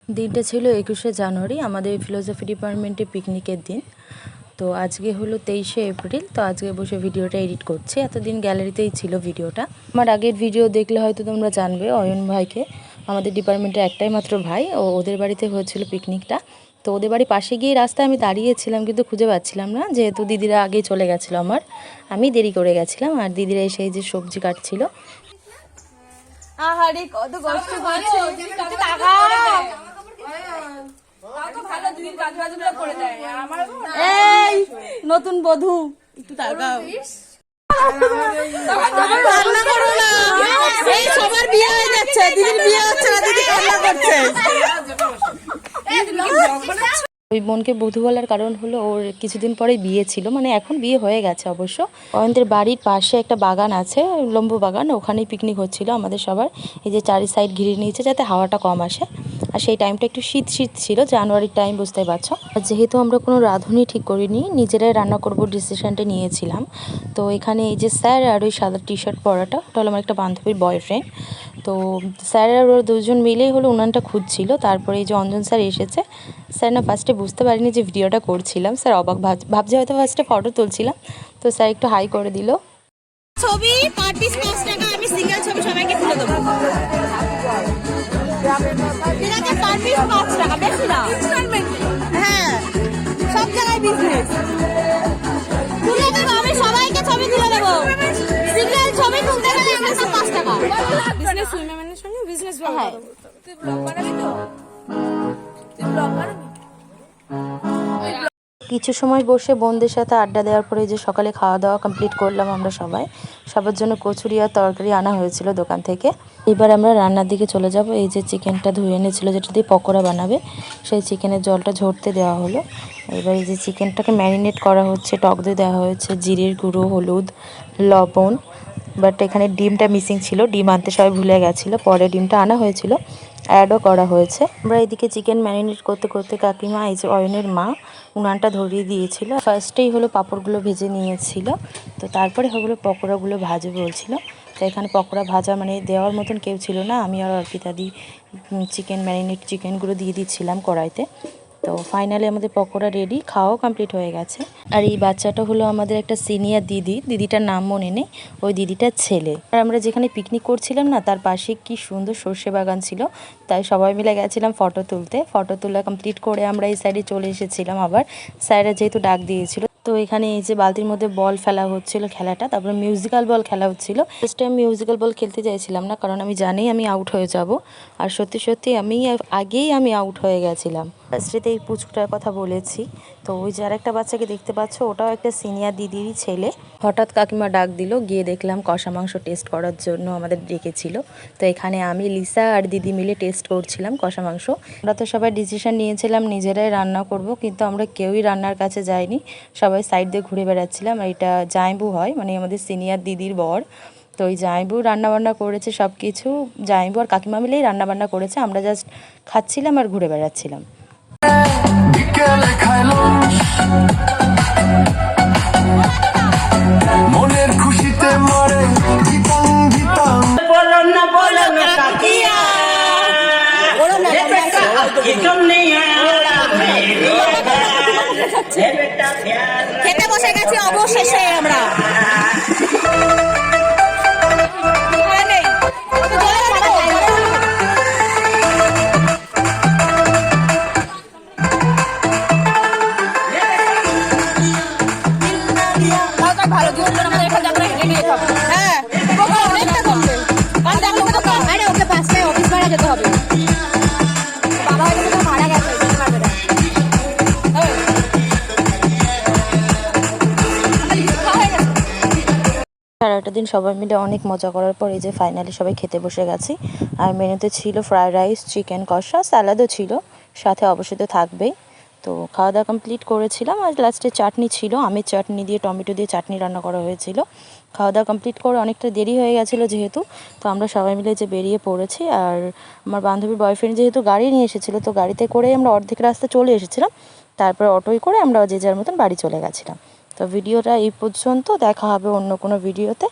দিনটা ছিল 21শে জানুয়ারি, আমাদের ফিলোসফি ডিপার্টমেন্টে পিকনিকের দিন। তো আজকে হলো 23শে এপ্রিল। তো আজকে বসে ভিডিওটা এডিট করছি। এতদিন গ্যালারিতেই ছিল ভিডিওটা। আমার আগের ভিডিও দেখলে হয়তো তোমরা জানবে অয়ন ভাইকে। আমাদের ডিপার্টমেন্টের একটাই মাত্র ভাই, ওদের বাড়িতে হয়েছিল পিকনিকটা। তো ওদের বাড়ির পাশে গিয়ে রাস্তায় আমি দাঁড়িয়েছিলাম, কিন্তু খুঁজে পাচ্ছিলাম না, যেহেতু দিদিরা আগেই চলে গেছিলো। আমি দেরি করে গেছিলাম, আর দিদিরা এসে যে সবজি কাটছিল। আহারে কত কষ্ট করছে, এই নতুন বধূ একটু তাকাও, কান্না করো না, এই সবার বিয়ে হয়ে যাচ্ছে, দিদির বিয়ে হচ্ছে না, দিদি কান্না করছে। ওই বোনকে বধূ বলার কারণ হলো ওর কিছুদিন পরে বিয়ে ছিল, মানে এখন বিয়ে হয়ে গেছে অবশ্য। অয়নদের বাড়ির পাশে একটা বাগান আছে, লম্বু বাগান, ওখানেই পিকনিক হচ্ছিল আমাদের সবার। এই যে চারি সাইড ঘিরে নিয়েছে যাতে হাওয়াটা কম আসে, আর সেই টাইমটা একটু শীত শীত ছিল, জানুয়ারির টাইম, বুঝতেই পারছো। আর যেহেতু আমরা কোনো রাঁধুনি ঠিক করিনি, নিজেরাই রান্না করব ডিসিশনটা নিয়েছিলাম। তো এখানে এই যে স্যার আর ওই সাদা টি শার্ট পরাটা, ওটা হলো আমার একটা বান্ধবীর বয়ফ্রেন্ড। তো স্যার আর ওরা দুজন মিলেই হলো উনানটা খুঁজছিল। তারপরে এই যে অঞ্জন স্যার এসেছে। স্যার না ফার্স্টে বুঝতে পারিনি যে ভিডিওটা করছিলাম, স্যার অবাক ভাবছে হয়তো ফার্স্টে ফটো তুলছিলাম। তো স্যার একটু হাই করে দিল। ছবি পার পিস 5 টাকা, আমি সিঙ্গেল ছবি সবাইকে তুলে দেবো। এটাকে পার পিস 5 টাকা, বেশি না। হ্যাঁ, সব জায়গায় বিজনেস তুলে দেবো, আমি সবাইকে ছবি তুলে দেবো। সিঙ্গেল ছবি তুলতে গেলে আমরা সব 5 টাকা। বিজনেস উইমেনের সঙ্গে বিজনেস ভালো করব। তুই ব্লগ বানাবি তো? তুই ব্লগ বানাবি? কিছু সময় বসে বোনদের সাথে আড্ডা দেওয়ার পরে যে সকালে খাওয়া দাওয়া কমপ্লিট করলাম আমরা সবাই। সবার জন্য কচুরি আর তরকারি আনা হয়েছিল দোকান থেকে। এবার আমরা রান্নার দিকে চলে যাব। এই যে চিকেনটা ধুয়ে এনেছিল, যেটা দিয়ে পকোড়া বানাবে, সেই চিকেনের জলটা ঝরতে দেওয়া হলো। এবার এই যে চিকেনটাকে ম্যারিনেট করা হচ্ছে, টক দই দেওয়া হয়েছে, জিরের গুঁড়ো, হলুদ, লবণ। বাট এখানে ডিমটা মিসিং ছিল, ডিম আনতে সবাই ভুলে গেছিলো, পরে ডিমটা আনা হয়েছিল, অ্যাডও করা হয়েছে। আমরা এদিকে চিকেন ম্যারিনেট করতে করতে কাকিমা, এই যে অয়নের মা, উনানটা ধরিয়ে দিয়েছিল। ফার্স্টেই হলো পাঁপড়গুলো ভেজে নিয়েছিল, তো তারপরে হলো পকোড়াগুলো ভাজে বলছিল। তো এখানে পকোড়া ভাজা মানে দেওয়ার মতন কেউ ছিল না, আমি আর অর্পিতা দি চিকেন ম্যারিনেট চিকেনগুলো দিয়ে দিচ্ছিলাম কড়াইতে। তো ফাইনালি আমাদের পকোড়া রেডি, খাওয়াও কমপ্লিট হয়ে গেছে। আর এই বাচ্চাটা হলো আমাদের একটা সিনিয়র দিদিটার নাম মনে নেই, ওই দিদিটার ছেলে। আর আমরা যেখানে পিকনিক করছিলাম না, তার পাশে কি সুন্দর সর্ষে বাগান ছিল, তাই সবাই মিলে গেছিলাম ফটো তুলতে। ফটো তোলা কমপ্লিট করে আমরা এই সাইডে চলে এসেছিলাম আবার, স্যাররা যেহেতু ডাক দিয়েছিল। তো এখানে এই যে বালতির মধ্যে বল ফেলা হচ্ছিল খেলাটা, তারপরে মিউজিক্যাল বল খেলা হচ্ছিল। ফার্স্ট টাইম মিউজিক্যাল বল খেলতে চাইছিলাম না, কারণ আমি জানি আমি আউট হয়ে যাব। আর সত্যি সত্যি আগেই আমি আউট হয়ে গেছিলাম। ফার্স্টেতে এই পুচকুটার কথা বলেছি। তো ওই যে আরেকটা বাচ্চাকে দেখতে পাচ্ছ, ওটাও একটা সিনিয়র দিদিরই ছেলে। হঠাৎ কাকিমা ডাক দিল, গিয়ে দেখলাম কষা মাংস টেস্ট করার জন্য আমাদের ডেকেছিল। তো এখানে আমি, লিসা আর দিদি মিলে টেস্ট করছিলাম কষা মাংস। আমরা তো সবাই ডিসিশন নিয়েছিলাম নিজেরাই রান্না করব, কিন্তু আমরা কেউই রান্নার কাছে যাইনি, সবাই সাইড দিয়ে ঘুরে বেড়াচ্ছিলাম। আর এটা জামাইবু হয়, মানে আমাদের সিনিয়র দিদির বর। তো ওই জামাইবু রান্নাবান্না করেছে, সব কিছু জামাইবু আর কাকিমা মিলেই রান্নাবান্না করেছে, আমরা জাস্ট খাচ্ছিলাম আর ঘুরে বেড়াচ্ছিলাম। মনের খুশিতে মরে খেতে বসে গেছি অবশেষে আমরা। ভালো দিন আমাদের এখানে যাত্রা হেঁটে নিয়ে হবে। হ্যাঁ, অনেকটা করবে, কারণ দেখো আরে ওকে 5টায় অফিস ভাড়া যেতে হবে। বাবা হয়তো তো মারা গেছে, যেতে পারবে না। সারাটা দিন সবাই মিলে অনেক মজা করার পর এই যে ফাইনালি সবাই খেতে বসে গেছি। আর মেনুতে ছিল ফ্রাইড রাইস, চিকেন কষা, স্যালাডও ছিল, সাথে অবশ্যই তো থাকবেই। তো খাওয়া দাওয়া কমপ্লিট করেছিলাম, আর লাস্টে চাটনি ছিল, আমের চাটনি দিয়ে টমেটো দিয়ে চাটনি রান্না করা হয়েছিল। খাওয়া দাওয়া কমপ্লিট করে অনেকটা দেরি হয়ে গেছিলো যেহেতু, তো আমরা সবাই মিলে যে বেরিয়ে পড়েছি। আর আমার বান্ধবীর বয়ফ্রেন্ড যেহেতু গাড়ি নিয়ে এসেছিলো, তো গাড়িতে করেই আমরা অর্ধেক রাস্তা চলে এসেছিলাম। তারপর অটোয় করে আমরা যে যার মতন বাড়ি চলে গেছিলাম। তো ভিডিওটা এই পর্যন্ত, দেখা হবে অন্য কোনো ভিডিওতে।